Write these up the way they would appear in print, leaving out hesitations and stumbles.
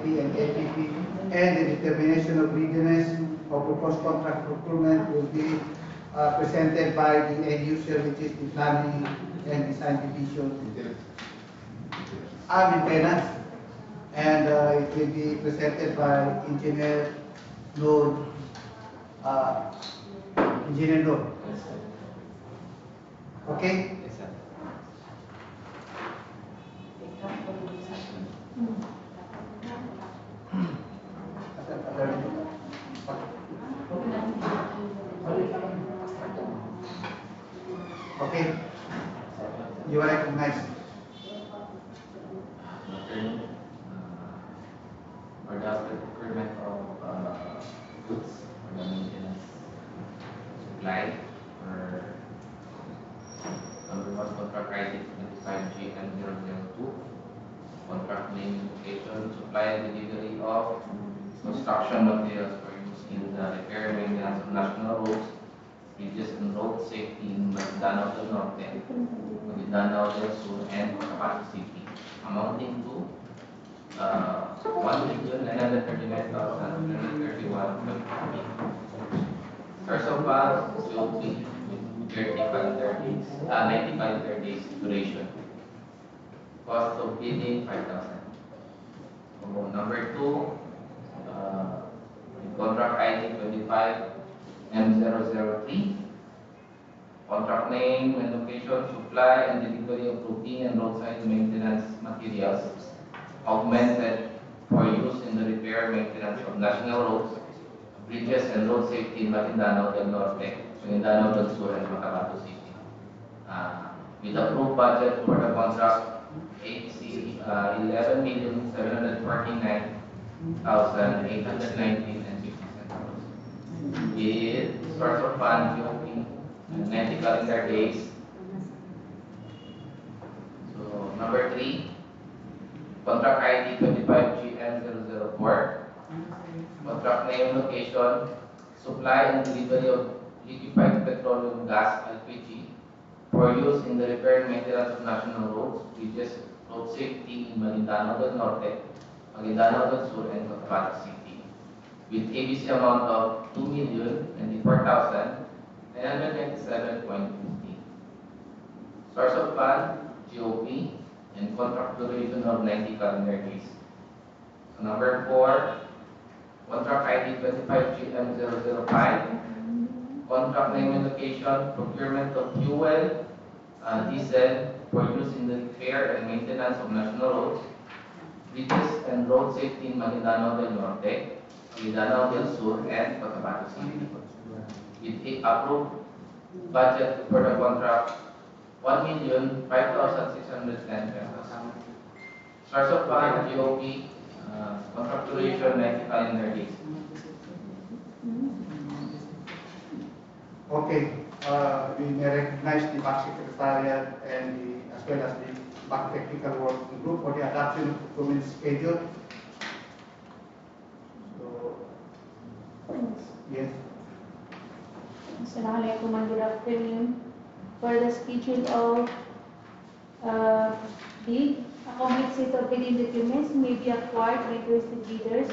APP and APP, and the determination of readiness of proposed contract procurement will be presented by the end user, which is the planning and design division. Maintenance, and it will be presented by Engineer Noor. Engineer Noor. Okay? Yes, sir. Okay. You are recognized. For the procurement of goods for the maintenance supply for number one contract ID 25GM002, contract name, location, supply and delivery of construction materials for use in the repair and maintenance of national roads, bridges and road safety in Maguindanao del Norte, Maguindanao del Sur, and Cotabato City, amounting to 1,939,331. Source of funds will be 35 days, 95 days duration. Cost of bidding 5,000. Number 2, contract ID 25M003. Contract name and location, supply and delivery of routine and roadside maintenance materials, augmented for use in the repair and maintenance of national roads, bridges and road safety in Maguindanao del Norte, Maguindanao del Sur, and Cotabato City. With approved budget for the contract, HC 11,749,819 and 50 centavos. With source of fund, GOP, 90 calendar days. So, number 3, contract ID 25GM004. Contract name, location, supply and delivery of liquefied petroleum gas (LPG) for use in the repair and maintenance of national roads, bridges, road safety in Maguindanao del Norte, Maguindanao del Sur, and Cotabato City, with ABC amount of 2,024,997.50. Source of fund, GOP, and contract duration of 90 calendar days. So number 4, contract ID 25GM005. Contract name and location, procurement of fuel, diesel for use in the repair and maintenance of national roads, bridges and road safety in Maguindanao del Norte, Maguindanao del Sur, and Cotabato City. With approved budget for the contract, 1,05,610 pesos. Source of fund, GOP, contract duration 90 calendar days. Okay, we may recognize the back secretariat and as well as the back technical working group for the adoption of procurement schedule. So, yes. Assalamualaikum and good afternoon. For the schedule of bid, a complete set of bidding documents may be acquired by interested bidders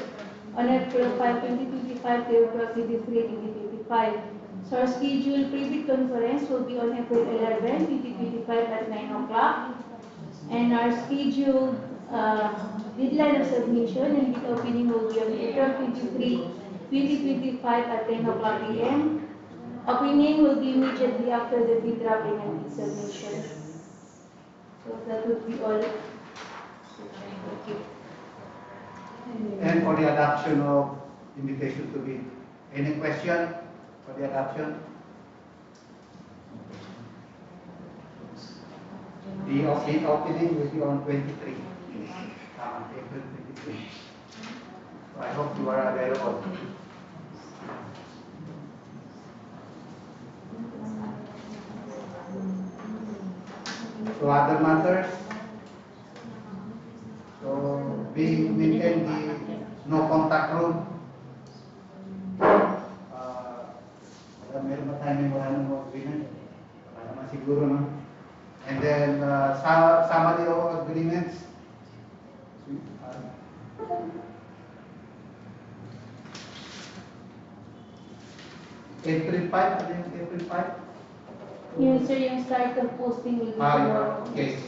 on April 5, 2025 to April 23, 2025. So our scheduled pre-bid conference will be on April 11, 2025 at 9 o'clock. And our scheduled deadline of submission and bid opening will be on April 23, 2025 at 10 o'clock a.m. Opening will be immediately after the bid drafting and bid submission. So that would be all. Thank you. And for the adoption of invitation to bid. Any question for the adoption? The opening will be on 23, April 23. So I hope you are available. So other matters. So we maintain the no contact rule. Meron ba tayo wala nang agreement? Wala naman siguro, no? And then summary of agreements. April 5, ano yung April 5? Yun sir, yung start of posting will be tomorrow. Okay.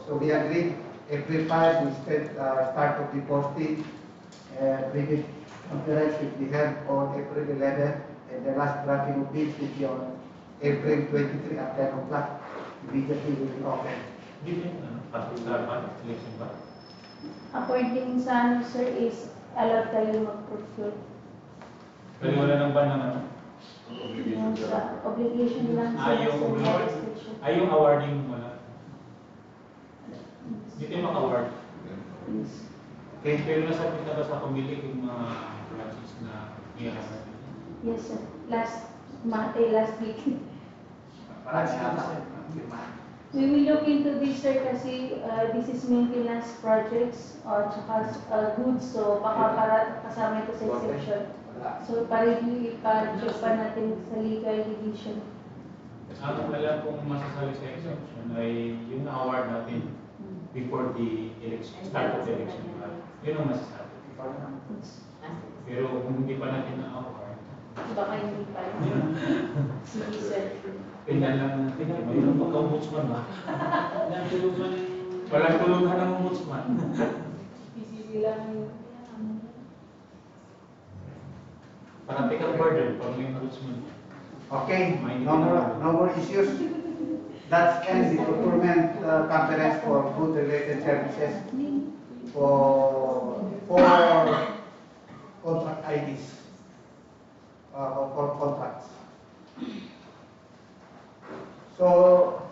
So we agreed, April 5, we start of the posting. Previous conference will be held on April 11, and the last drafting of bids will be on April 23 at 10 o'clock. Immediately will be open. Hindi din, patusapan, election ba? According sa ano sir is allowed tayo mag-procure. Pero wala nang ban ng ano? Yung sa obligation lang Ah, sir, yung sa award? restriction. Ay, yung awarding wala. Hindi tayo maka-award. Yes. Okay. Pero nasabit na ba sa kumilig yung mga projects na i-award? Yes sir, last week. We will look into this sir kasi this is maintenance projects or tsaka goods, so baka para kasama ito sa exception. So pa-review, pa-check pa natin sa legal division. Ang alam kong masasali sa exemption ay yung na-award natin before the election, start of the election. Yun ang masasabi. Pero kung hindi pa natin na-award, Baka hindi pa. Sige sir. tingnan lang natin. Mayroon pagka-ombudsman ba? Walang tulungan ng ombudsman. PCC lang yung Parang ang burden pag may ombudsman. Okay, no more issues. That's ends the procurement conference for food-related services for contract IDs, for contracts. So,